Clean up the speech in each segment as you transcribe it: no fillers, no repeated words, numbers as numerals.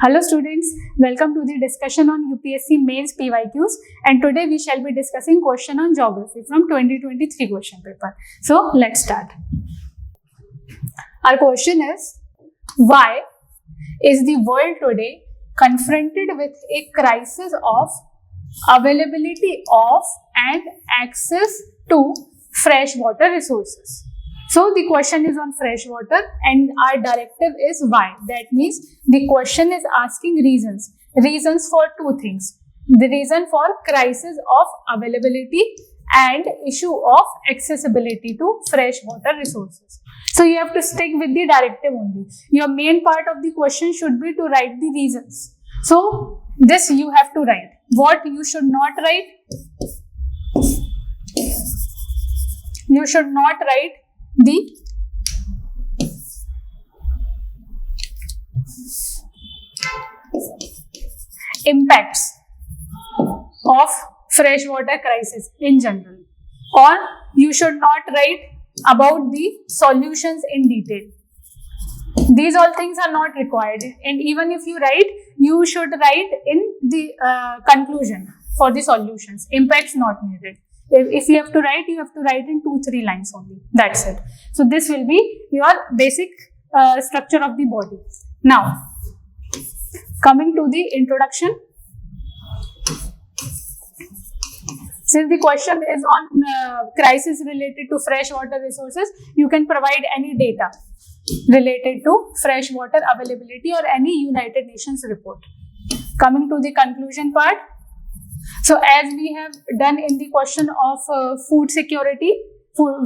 Hello students, welcome to the discussion on UPSC Mains PYQs, and today we shall be discussing question on geography from 2023 question paper. So let's start. Our question is, why is the world today confronted with a crisis of availability of and access to freshwater resources? So the question is on freshwater and our directive is why. That means the question is asking reasons. Reasons for two things. The reason for crisis of availability and issue of accessibility to freshwater resources. So you have to stick with the directive only. Your main part of the question should be to write the reasons. So this you have to write. What you should not write? You should not write the impacts of freshwater crisis in general, or you should not write about the solutions in detail. These all things are not required, and even if you write, you should write in the conclusion for the solutions. Impacts not needed. If you have to write, you have to write in 2-3 lines only. That's it. So this will be your basic structure of the body. Now, coming to the introduction. Since the question is on crisis related to freshwater resources, you can provide any data related to freshwater availability or any United Nations report. Coming to the conclusion part. So as we have done in the question of food security,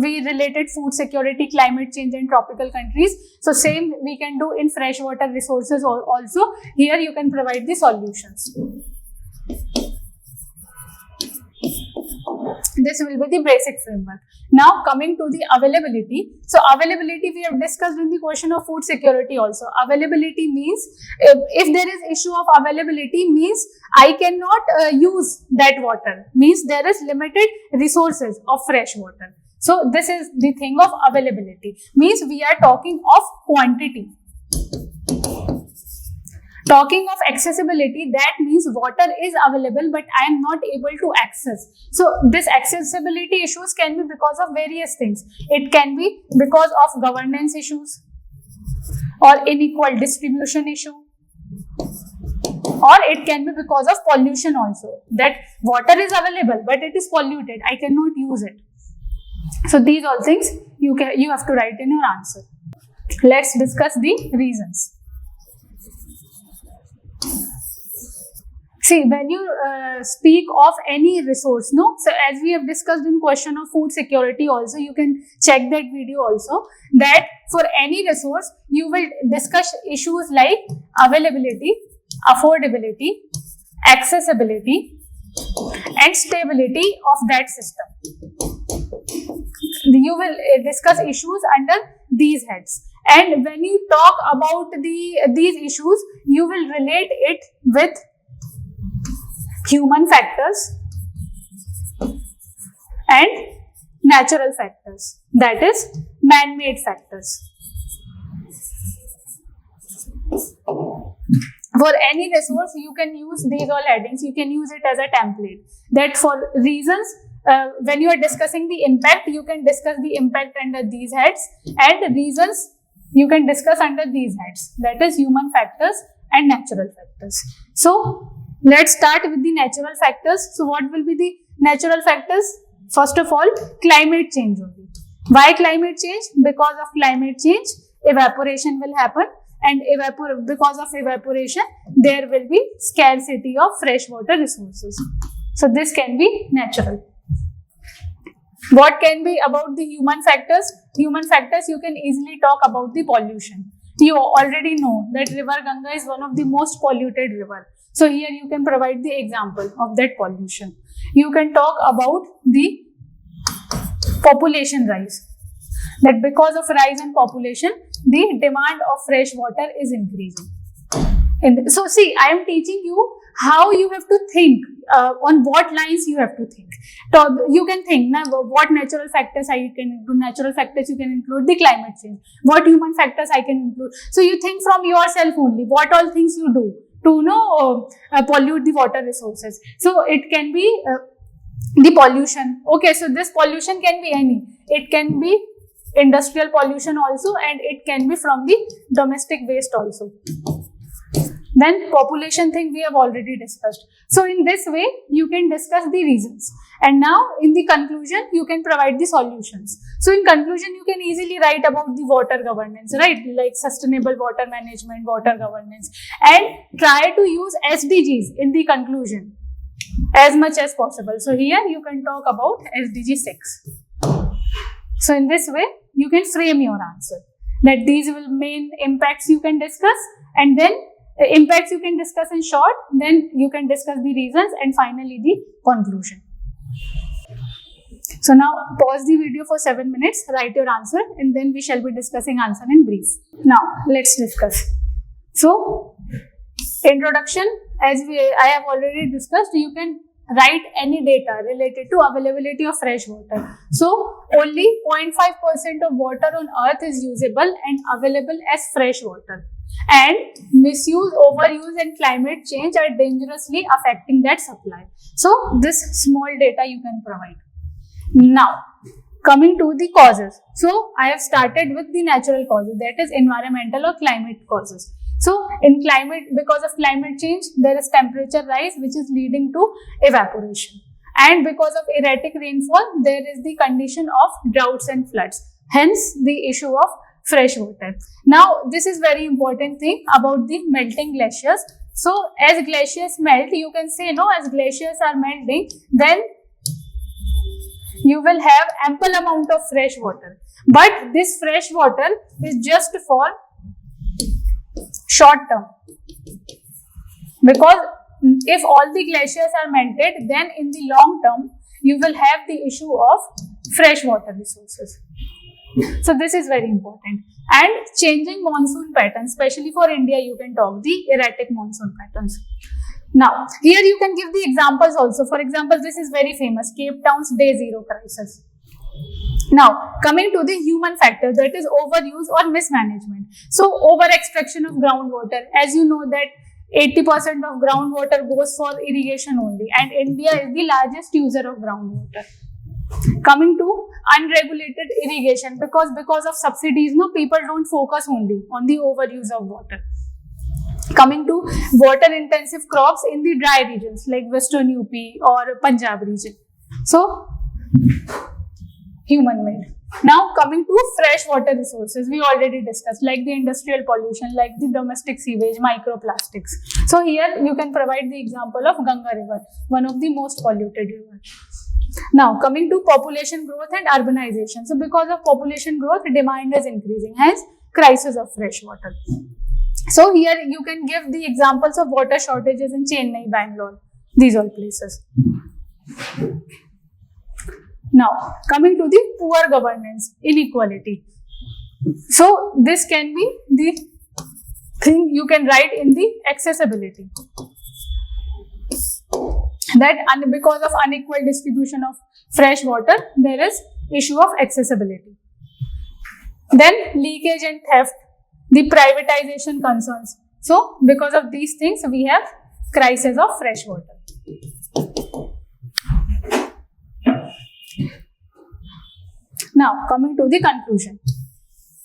we related food security, climate change and tropical countries. So same we can do in freshwater resources also. Here you can provide the solutions. This will be the basic framework. Now coming to the availability. So availability we have discussed in the question of food security also. Availability means if there is issue of availability means I cannot use that water. Means there is limited resources of fresh water. So this is the thing of availability. Means we are talking of quantity. Talking of accessibility, that means water is available but I am not able to access. So this accessibility issues can be because of various things. It can be because of governance issues or unequal distribution issue, or it can be because of pollution also. That water is available but it is polluted. I cannot use it. So these all things you have to write in your answer. Let's discuss the reasons. See, when you speak of any resource, no? So as we have discussed in question of food security also, you can check that video also, that for any resource, you will discuss issues like availability, affordability, accessibility, and stability of that system. You will discuss issues under these heads. And when you talk about these issues, you will relate it with human factors and natural factors, that is man-made factors. For any resource, you can use these all headings. You can use it as a template. That for reasons, when you are discussing the impact, you can discuss the impact under these heads, and reasons you can discuss under these heads. That is human factors and natural factors. So let's start with the natural factors. So what will be the natural factors? First of all, climate change only. Why climate change? Because of climate change, evaporation will happen, and because of evaporation, there will be scarcity of freshwater resources. So this can be natural. What can be about the human factors? Human factors, you can easily talk about the pollution. You already know that river Ganga is one of the most polluted river. So here you can provide the example of that pollution. You can talk about the population rise. That because of rise in population, the demand of fresh water is increasing. So see, I am teaching you how you have to think, on what lines you have to think. So you can think now what natural factors I can include. Natural factors you can include the climate change. What human factors I can include. So you think from yourself only. What all things you do to pollute the water resources. So it can be the pollution. Okay, so this pollution can be any. It can be industrial pollution also, and it can be from the domestic waste also. Then population thing we have already discussed. So in this way you can discuss the reasons, and now in the conclusion you can provide the solutions. So in conclusion you can easily write about the water governance, right, like sustainable water management, water governance, and try to use SDGs in the conclusion as much as possible. So here you can talk about SDG 6. So in this way you can frame your answer, that these will main impacts you can discuss, and then impacts you can discuss in short, then you can discuss the reasons, and finally the conclusion. So now pause the video for 7 minutes, write your answer, and then we shall be discussing answer in brief. Now let's discuss. So introduction, as I have already discussed, you can write any data related to availability of fresh water. So only 0.5% of water on earth is usable and available as fresh water. And misuse, overuse and climate change are dangerously affecting that supply. So this small data you can provide. Now coming to the causes. So I have started with the natural causes, that is environmental or climate causes. So in climate, because of climate change, there is temperature rise which is leading to evaporation. And because of erratic rainfall, there is the condition of droughts and floods. Hence the issue of fresh water. Now this is very important thing about the melting glaciers. So as glaciers melt, you can say as glaciers are melting, then you will have ample amount of fresh water. But this fresh water is just for short term, because if all the glaciers are melted, then in the long term you will have the issue of fresh water resources. So this is very important. And changing monsoon patterns, especially for India, you can talk the erratic monsoon patterns. Now here you can give the examples also. For example, this is very famous, Cape Town's Day Zero crisis. Now coming to the human factor, that is overuse or mismanagement. So over extraction of groundwater, as you know that 80% of groundwater goes for irrigation only, and India is the largest user of groundwater. Coming to unregulated irrigation, because of subsidies, people don't focus only on the overuse of water. Coming to water intensive crops in the dry regions like Western UP or Punjab region. So human made. Now coming to fresh water resources, we already discussed, like the industrial pollution, like the domestic sewage, microplastics. So here you can provide the example of Ganga river, one of the most polluted rivers. Now coming to population growth and urbanization. So because of population growth, demand is increasing, hence crisis of fresh water. So here you can give the examples of water shortages in Chennai, Bangalore, these all places. Now coming to the poor governance, inequality. So this can be the thing you can write in the accessibility. That because of unequal distribution of fresh water, there is issue of accessibility. Then leakage and theft, the privatization concerns. So because of these things, we have crisis of fresh water. Now coming to the conclusion.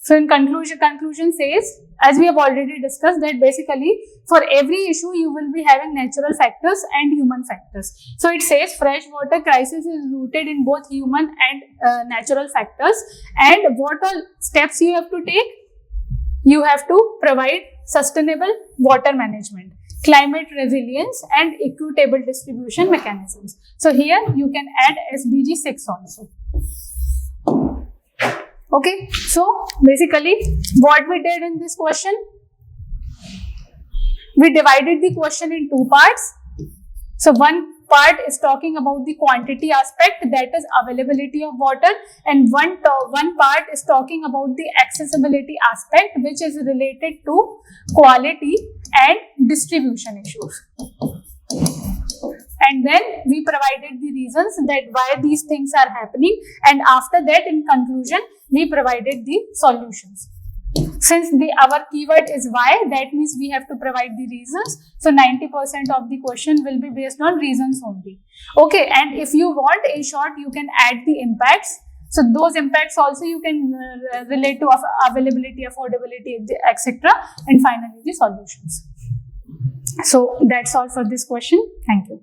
So in conclusion says, as we have already discussed, that basically for every issue you will be having natural factors and human factors. So it says fresh water crisis is rooted in both human and natural factors, and what all steps you have to take? You have to provide sustainable water management, climate resilience and equitable distribution mechanisms. So here you can add SDG 6 also. Okay, so basically what we did in this question, we divided the question in two parts. So one part is talking about the quantity aspect, that is availability of water, and one part is talking about the accessibility aspect, which is related to quality and distribution issues. and then we provided the reasons that why these things are happening, and after that, in conclusion, we provided the solutions. Since our keyword is why, that means we have to provide the reasons. So 90% of the question will be based on reasons only. Okay, and if you want, in short, you can add the impacts. So those impacts also you can relate to availability, affordability, etc. And finally the solutions. So that's all for this question. Thank you.